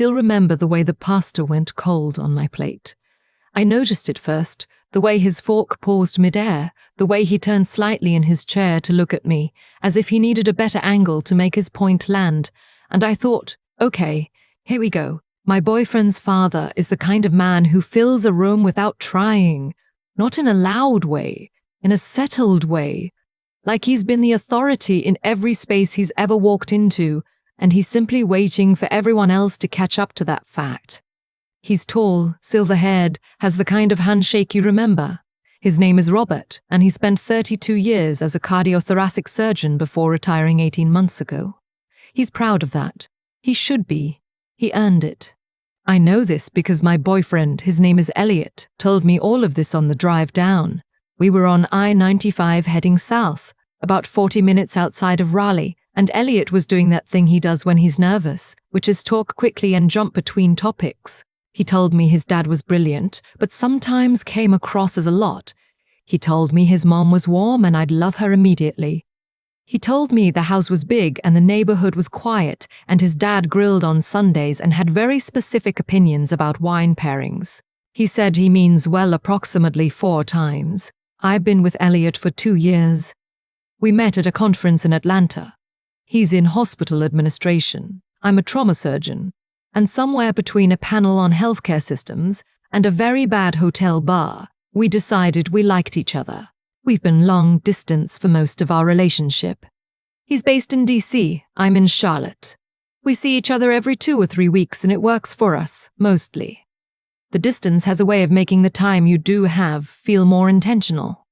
still remember the way the pasta went cold on my plate. I noticed it first, the way his fork paused midair, the way he turned slightly in his chair to look at me, as if he needed a better angle to make his point land, and I thought, okay, here we go. My boyfriend's father is the kind of man who fills a room without trying, not in a loud way, in a settled way, like he's been the authority in every space he's ever walked into, and he's simply waiting for everyone else to catch up to that fact. He's tall, silver-haired, has the kind of handshake you remember. His name is Robert, and he spent 32 years as a cardiothoracic surgeon before retiring 18 months ago. He's proud of that. He should be. He earned it. I know this because my boyfriend, his name is Elliot, told me all of this on the drive down. We were on I-95 heading south, about 40 minutes outside of Raleigh, and Elliot was doing that thing he does when he's nervous, which is talk quickly and jump between topics. He told me his dad was brilliant, but sometimes came across as a lot. He told me his mom was warm and I'd love her immediately. He told me the house was big and the neighborhood was quiet, and his dad grilled on Sundays and had very specific opinions about wine pairings. He said he means well approximately 4 times. I've been with Elliot for 2 years. We met at a conference in Atlanta. He's in hospital administration. I'm a trauma surgeon. And somewhere between a panel on healthcare systems and a very bad hotel bar, we decided we liked each other. We've been long distance for most of our relationship. He's based in DC, I'm in Charlotte. We see each other every 2 or 3 weeks and it works for us, mostly. The distance has a way of making the time you do have feel more intentional.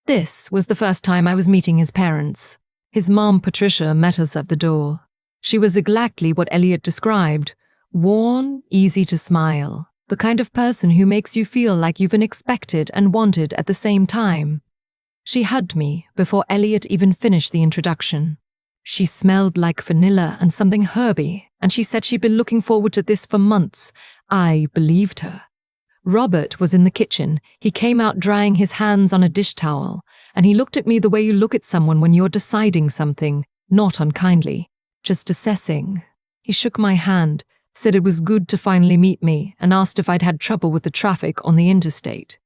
This was the first time I was meeting his parents. His mom, Patricia, met us at the door. She was exactly what Elliot described, worn, easy to smile, the kind of person who makes you feel like you've been expected and wanted at the same time. She hugged me before Elliot even finished the introduction. She smelled like vanilla and something herby, and she said she'd been looking forward to this for months. I believed her. Robert was in the kitchen. He came out drying his hands on a dish towel, and he looked at me the way you look at someone when you're deciding something, not unkindly. Just assessing. He shook my hand, said it was good to finally meet me, and asked if I'd had trouble with the traffic on the interstate.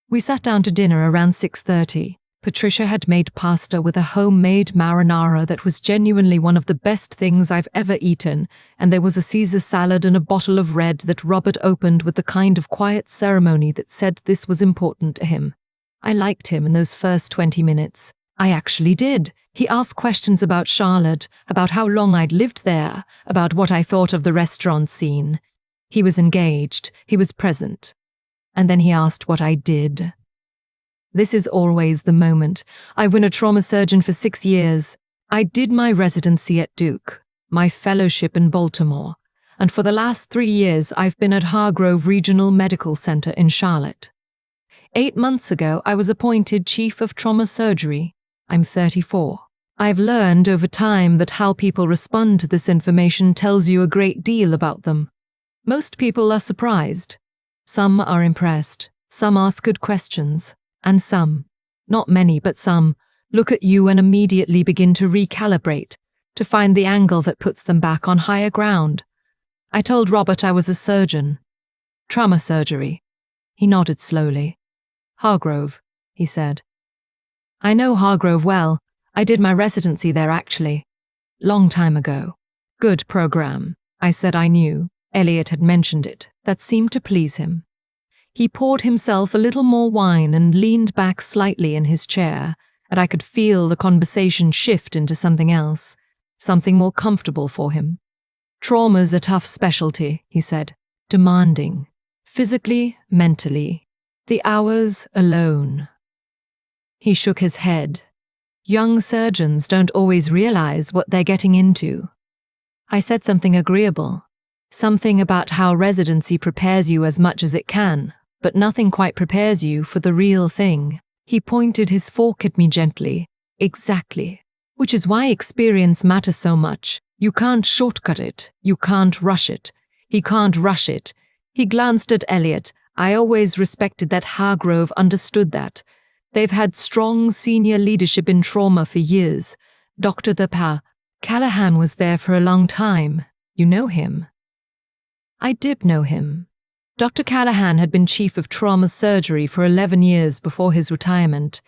We sat down to dinner around 6:30. Patricia had made pasta with a homemade marinara that was genuinely one of the best things I've ever eaten, and there was a Caesar salad and a bottle of red that Robert opened with the kind of quiet ceremony that said this was important to him. I liked him in those first 20 minutes. I actually did. He asked questions about Charlotte, about how long I'd lived there, about what I thought of the restaurant scene. He was engaged, he was present. And then he asked what I did. This is always the moment. I've been a trauma surgeon for 6 years. I did my residency at Duke, my fellowship in Baltimore, and for the last 3 years I've been at Hargrove Regional Medical Center in Charlotte. 8 months ago I was appointed Chief of Trauma Surgery. I'm 34. I've learned over time that how people respond to this information tells you a great deal about them. Most people are surprised. Some are impressed. Some ask good questions. And some, not many but some, look at you and immediately begin to recalibrate, to find the angle that puts them back on higher ground. I told Robert I was a surgeon. Trauma surgery. He nodded slowly. Hargrove, he said. I know Hargrove well. I did my residency there actually. Long time ago. Good program. I said I knew. Elliot had mentioned it. That seemed to please him. He poured himself a little more wine and leaned back slightly in his chair, and I could feel the conversation shift into something else, something more comfortable for him. Trauma's a tough specialty, he said. Demanding. Physically, mentally. The hours alone. He shook his head. Young surgeons don't always realize what they're getting into. I said something agreeable. Something about how residency prepares you as much as it can, but nothing quite prepares you for the real thing. He pointed his fork at me gently. Exactly. Which is why experience matters so much. You can't shortcut it. You can't rush it. He can't rush it. He glanced at Elliot. I always respected that Hargrove understood that. They've had strong senior leadership in trauma for years. Dr. Callahan was there for a long time. You know him? I did know him. Dr. Callahan had been chief of trauma surgery for 11 years before his retirement.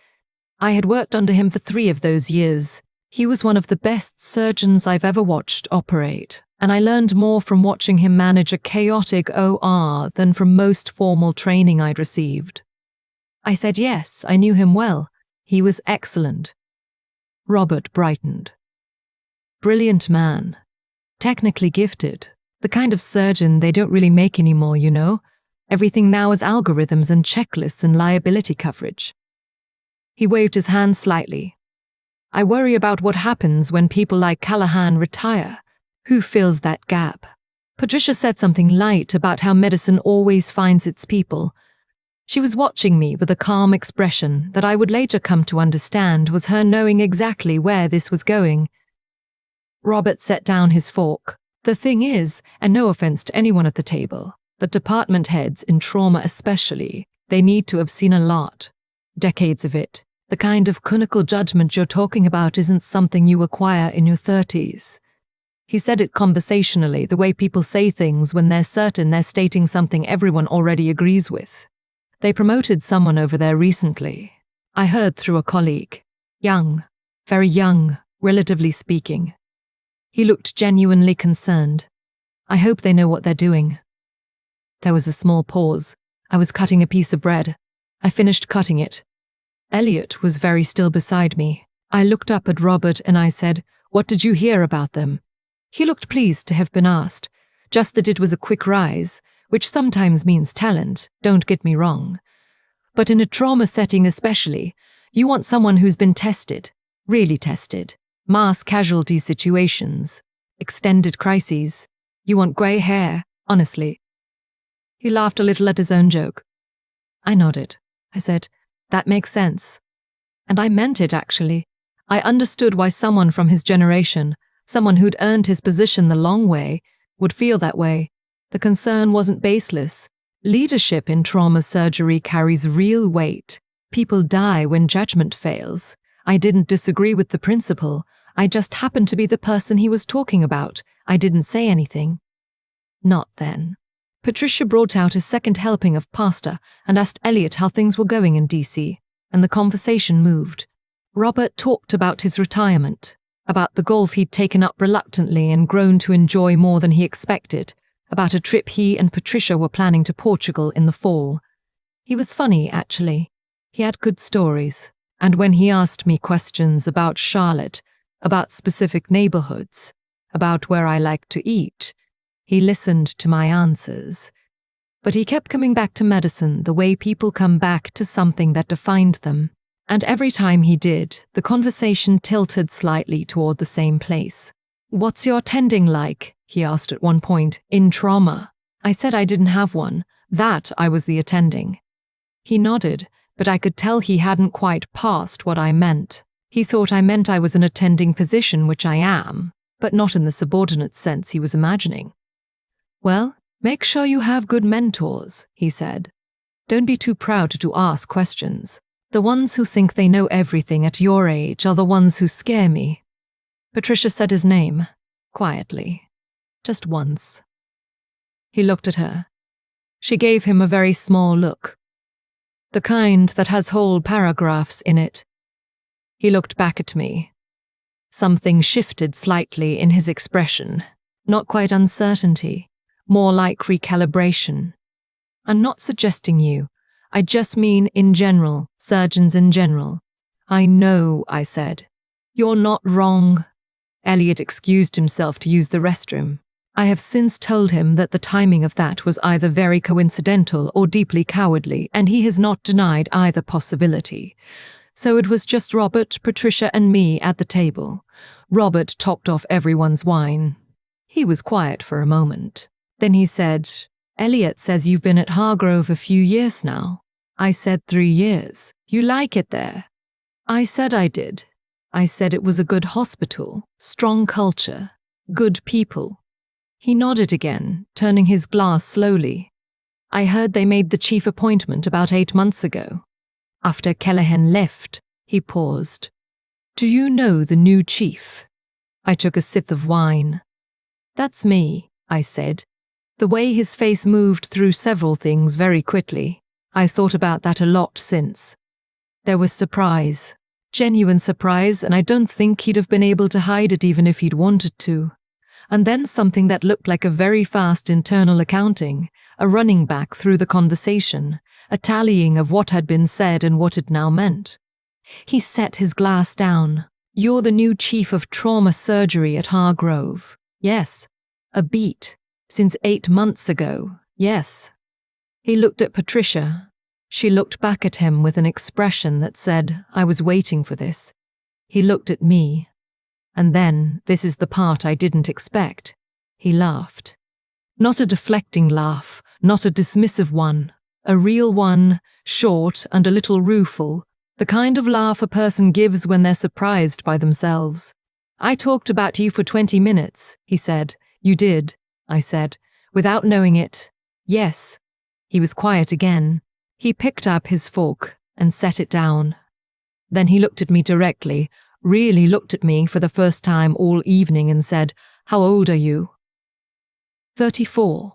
I had worked under him for 3 of those years. He was one of the best surgeons I've ever watched operate, and I learned more from watching him manage a chaotic OR than from most formal training I'd received. I said yes, I knew him well. He was excellent. Robert brightened. Brilliant man. Technically gifted. The kind of surgeon they don't really make anymore, you know. Everything now is algorithms and checklists and liability coverage. He waved his hand slightly. I worry about what happens when people like Callahan retire. Who fills that gap? Patricia said something light about how medicine always finds its people. She was watching me with a calm expression that I would later come to understand was her knowing exactly where this was going. Robert set down his fork. The thing is, and no offense to anyone at the table, but department heads in trauma especially, they need to have seen a lot. Decades of it. The kind of clinical judgment you're talking about isn't something you acquire in your 30s. He said it conversationally, the way people say things when they're certain they're stating something everyone already agrees with. They promoted someone over there recently. I heard through a colleague. Young. Very young, relatively speaking. He looked genuinely concerned. I hope they know what they're doing. There was a small pause. I was cutting a piece of bread. I finished cutting it. Elliot was very still beside me. I looked up at Robert and I said, "What did you hear about them?" He looked pleased to have been asked, just that it was a quick rise, which sometimes means talent, don't get me wrong. But in a trauma setting especially, you want someone who's been tested, really tested. Mass casualty situations, extended crises. You want grey hair, honestly. He laughed a little at his own joke. I nodded. I said, "That makes sense." And I meant it, actually. I understood why someone from his generation, someone who'd earned his position the long way, would feel that way. The concern wasn't baseless. Leadership in trauma surgery carries real weight. People die when judgment fails. I didn't disagree with the principle. I just happened to be the person he was talking about. I didn't say anything. Not then. Patricia brought out a second helping of pasta and asked Elliot how things were going in DC, and the conversation moved. Robert talked about his retirement, about the golf he'd taken up reluctantly and grown to enjoy more than he expected, about a trip he and Patricia were planning to Portugal in the fall. He was funny, actually. He had good stories, and when he asked me questions about Charlotte, about specific neighborhoods, about where I liked to eat, he listened to my answers. But he kept coming back to medicine the way people come back to something that defined them. And every time he did, the conversation tilted slightly toward the same place. "What's your attending like?" he asked at one point, "in trauma?" I said I didn't have one, that I was the attending. He nodded, but I could tell he hadn't quite passed what I meant. He thought I meant I was an attending physician, which I am, but not in the subordinate sense he was imagining. "Well, make sure you have good mentors," he said. "Don't be too proud to ask questions. The ones who think they know everything at your age are the ones who scare me." Patricia said his name, quietly, just once. He looked at her. She gave him a very small look, the kind that has whole paragraphs in it. He looked back at me. Something shifted slightly in his expression, not quite uncertainty, more like recalibration. "I'm not suggesting you. I just mean in general, surgeons in general." "I know," I said. "You're not wrong." Elliot excused himself to use the restroom. I have since told him that the timing of that was either very coincidental or deeply cowardly, and he has not denied either possibility. So it was just Robert, Patricia, and me at the table. Robert topped off everyone's wine. He was quiet for a moment. Then he said, "Elliot says you've been at Hargrove a few years now." I said 3 years. "You like it there?" I said I did. I said it was a good hospital, strong culture, good people. He nodded again, turning his glass slowly. "I heard they made the chief appointment about 8 months ago." After Callahan left, he paused. "Do you know the new chief?" I took a sip of wine. That's me, I said. The way his face moved through several things very quickly. I thought about that a lot since. There was surprise. Genuine surprise, and I don't think he'd have been able to hide it even if he'd wanted to. And then something that looked like a very fast internal accounting, a running back through the conversation, a tallying of what had been said and what it now meant. He set his glass down. You're the new chief of trauma surgery at Hargrove. Yes. A beat. Since 8 months ago. Yes. He looked at Patricia. She looked back at him with an expression that said, I was waiting for this. He looked at me. And then, this is the part I didn't expect. He laughed. Not a deflecting laugh, not a dismissive one. A real one, short and a little rueful. The kind of laugh a person gives when they're surprised by themselves. I talked about you for 20 minutes, he said. You did, I said, without knowing it. Yes. He was quiet again. He picked up his fork and set it down. Then he looked at me directly, really looked at me for the first time all evening and said, How old are you? 34.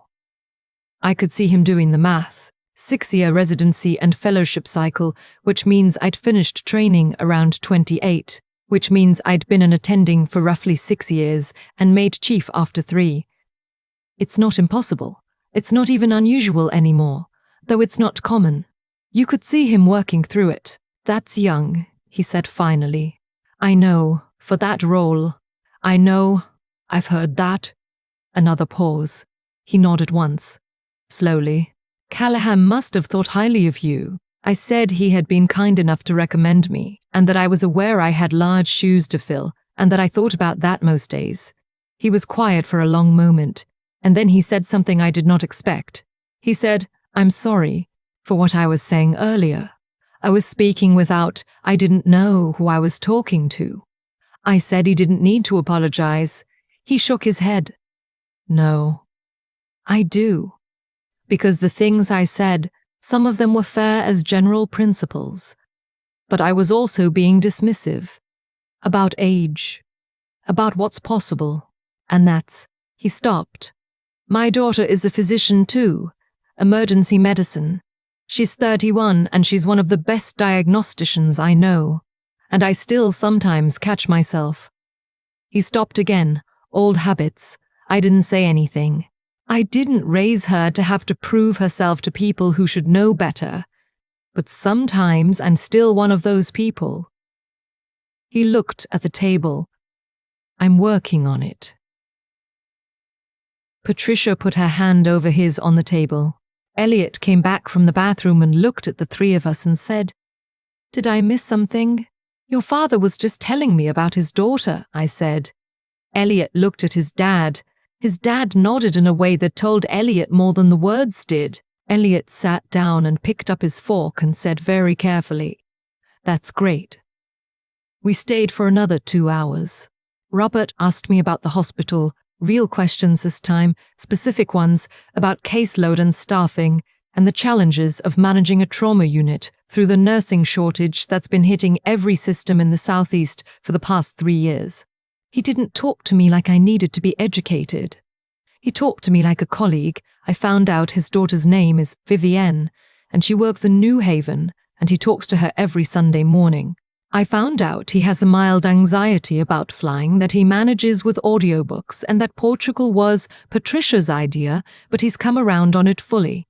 I could see him doing the math. 6-year residency and fellowship cycle, which means I'd finished training around 28, which means I'd been an attending for roughly 6 years and made chief after 3. It's not impossible. It's not even unusual anymore, though it's not common. You could see him working through it. That's young, he said finally. I know, for that role. I know, I've heard that. Another pause. He nodded once. Slowly. Callahan must have thought highly of you. I said he had been kind enough to recommend me, and that I was aware I had large shoes to fill, and that I thought about that most days. He was quiet for a long moment, and then he said something I did not expect. He said, I'm sorry for what I was saying earlier. I was speaking without, I didn't know who I was talking to. I said he didn't need to apologize. He shook his head. No. I do. Because the things I said, some of them were fair as general principles. But I was also being dismissive. About age. About what's possible. And that's, he stopped. My daughter is a physician too. Emergency medicine. She's 31 and she's one of the best diagnosticians I know. And I still sometimes catch myself. He stopped again. Old habits. I didn't say anything. I didn't raise her to have to prove herself to people who should know better. But sometimes I'm still one of those people. He looked at the table. I'm working on it. Patricia put her hand over his on the table. Elliot came back from the bathroom and looked at the three of us and said, Did I miss something? Your father was just telling me about his daughter, I said. Elliot looked at his dad. His dad nodded in a way that told Elliot more than the words did. Elliot sat down and picked up his fork and said very carefully, That's great. We stayed for another 2 hours. Robert asked me about the hospital, real questions this time, specific ones about caseload and staffing, and the challenges of managing a trauma unit through the nursing shortage that's been hitting every system in the Southeast for the past 3 years. He didn't talk to me like I needed to be educated. He talked to me like a colleague. I found out his daughter's name is Vivienne, and she works in New Haven, and he talks to her every Sunday morning. I found out he has a mild anxiety about flying that he manages with audiobooks and that Portugal was Patricia's idea, but he's come around on it fully.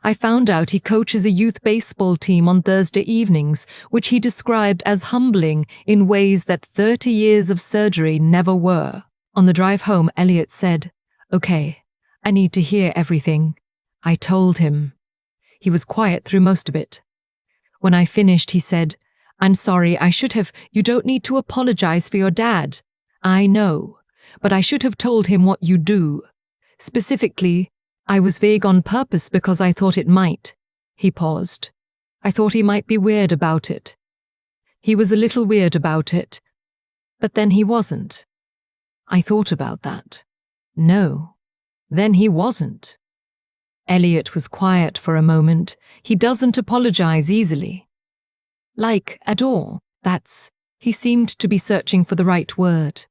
I found out he coaches a youth baseball team on Thursday evenings, which he described as humbling in ways that 30 years of surgery never were. On the drive home, Elliot said, Okay, I need to hear everything. I told him. He was quiet through most of it. When I finished, he said, I'm sorry, you don't need to apologize for your dad. I know, but I should have told him what you do. Specifically, I was vague on purpose because I thought it might. He paused. I thought he might be weird about it. He was a little weird about it. But then he wasn't. I thought about that. No. Then he wasn't. Elliot was quiet for a moment. He doesn't apologize easily. Like, at all. He seemed to be searching for the right word.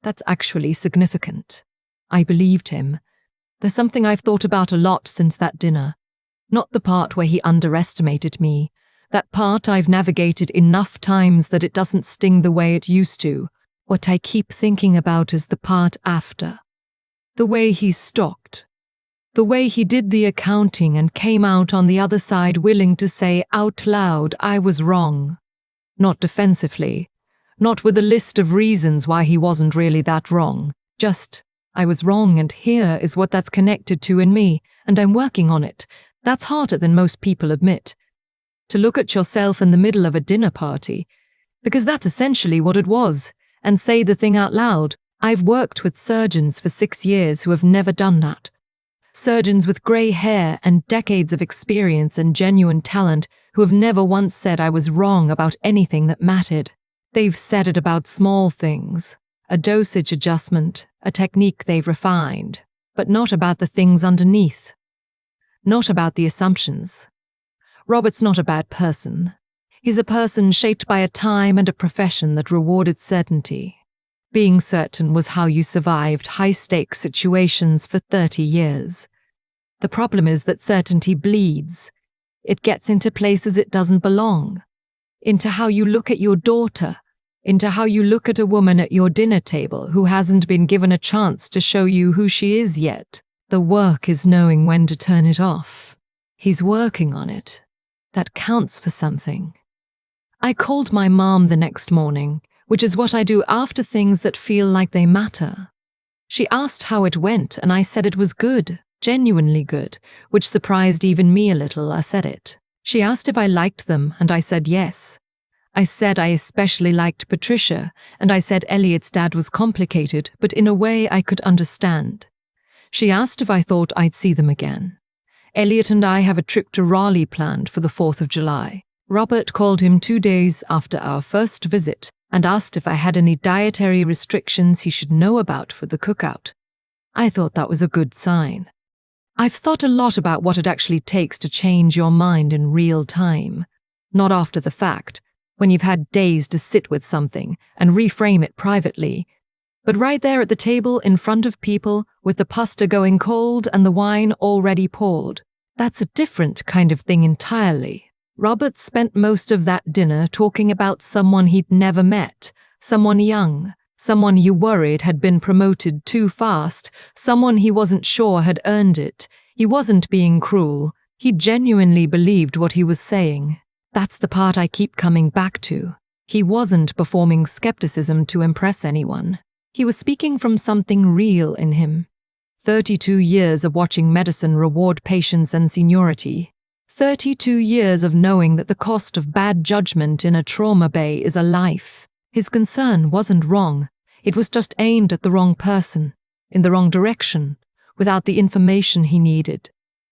That's actually significant. I believed him. There's something I've thought about a lot since that dinner. Not the part where he underestimated me. That part I've navigated enough times that it doesn't sting the way it used to. What I keep thinking about is the part after. The way he stalked. The way he did the accounting and came out on the other side willing to say out loud I was wrong. Not defensively. Not with a list of reasons why he wasn't really that wrong. Just, I was wrong and here is what that's connected to in me, and I'm working on it. That's harder than most people admit. To look at yourself in the middle of a dinner party, because that's essentially what it was, and say the thing out loud. I've worked with surgeons for 6 years who have never done that. Surgeons with grey hair and decades of experience and genuine talent who have never once said I was wrong about anything that mattered. They've said it about small things, a dosage adjustment, a technique they've refined, but not about the things underneath. Not about the assumptions. Robert's not a bad person. He's a person shaped by a time and a profession that rewarded certainty. Being certain was how you survived high-stakes situations for 30 years. The problem is that certainty bleeds. It gets into places it doesn't belong. Into how you look at your daughter. Into how you look at a woman at your dinner table who hasn't been given a chance to show you who she is yet. The work is knowing when to turn it off. He's working on it. That counts for something. I called my mom the next morning, which is what I do after things that feel like they matter. She asked how it went, and I said it was good, genuinely good, which surprised even me a little. I said it. She asked if I liked them, and I said yes. I said I especially liked Patricia, and I said Elliot's dad was complicated, but in a way I could understand. She asked if I thought I'd see them again. Elliot and I have a trip to Raleigh planned for the 4th of July. Robert called him 2 days after our first visit and asked if I had any dietary restrictions he should know about for the cookout. I thought that was a good sign. I've thought a lot about what it actually takes to change your mind in real time, not after the fact, when you've had days to sit with something and reframe it privately, but right there at the table in front of people with the pasta going cold and the wine already poured. That's a different kind of thing entirely. Robert spent most of that dinner talking about someone he'd never met, someone young, someone you worried had been promoted too fast, someone he wasn't sure had earned it. He wasn't being cruel. He genuinely believed what he was saying. That's the part I keep coming back to. He wasn't performing skepticism to impress anyone. He was speaking from something real in him. 32 years of watching medicine reward patience and seniority. 32 years of knowing that the cost of bad judgment in a trauma bay is a life. His concern wasn't wrong. It was just aimed at the wrong person, in the wrong direction, without the information he needed.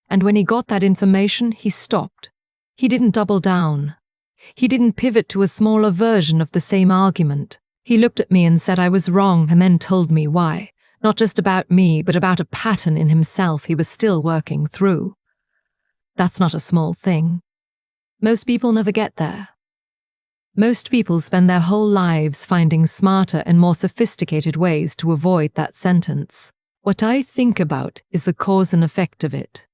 And when he got that information, he stopped. He didn't double down. He didn't pivot to a smaller version of the same argument. He looked at me and said I was wrong and then told me why. Not just about me, but about a pattern in himself he was still working through. That's not a small thing. Most people never get there. Most people spend their whole lives finding smarter and more sophisticated ways to avoid that sentence. What I think about is the cause and effect of it.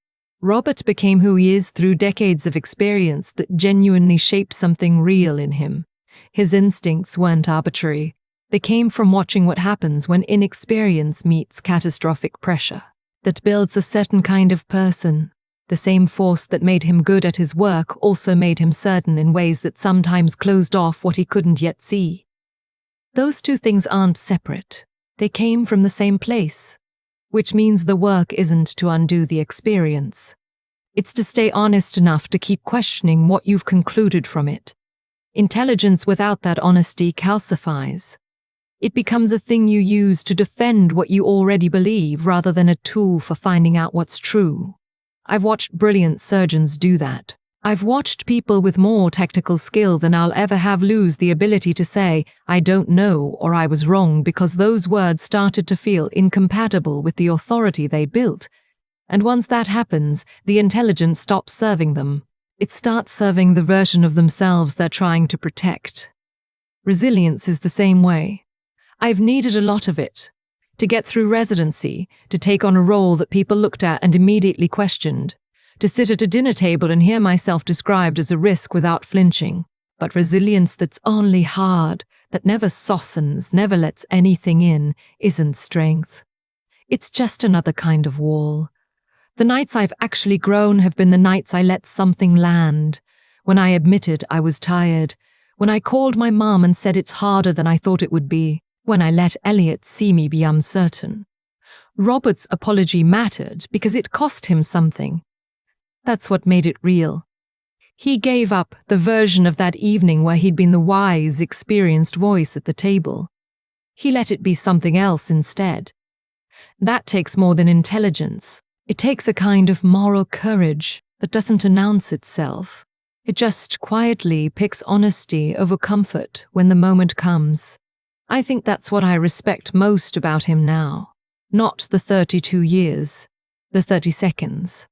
Robert became who he is through decades of experience that genuinely shaped something real in him. His instincts weren't arbitrary. They came from watching what happens when inexperience meets catastrophic pressure. That builds a certain kind of person. The same force that made him good at his work also made him certain in ways that sometimes closed off what he couldn't yet see. Those two things aren't separate. They came from the same place, which means the work isn't to undo the experience. It's to stay honest enough to keep questioning what you've concluded from it. Intelligence without that honesty calcifies. It becomes a thing you use to defend what you already believe rather than a tool for finding out what's true. I've watched brilliant surgeons do that. I've watched people with more technical skill than I'll ever have lose the ability to say, I don't know or I was wrong because those words started to feel incompatible with the authority they built. And once that happens, the intelligence stops serving them. It starts serving the version of themselves they're trying to protect. Resilience is the same way. I've needed a lot of it. to get through residency, to take on a role that people looked at and immediately questioned, to sit at a dinner table and hear myself described as a risk without flinching. But resilience that's only hard, that never softens, never lets anything in, isn't strength. It's just another kind of wall. The nights I've actually grown have been the nights I let something land, when I admitted I was tired, when I called my mom and said it's harder than I thought it would be, when I let Elliot see me be uncertain. Robert's apology mattered because it cost him something. That's what made it real. He gave up the version of that evening where he'd been the wise, experienced voice at the table. He let it be something else instead. That takes more than intelligence. It takes a kind of moral courage that doesn't announce itself. It just quietly picks honesty over comfort when the moment comes. I think that's what I respect most about him now. Not the 32 years, the 30 seconds.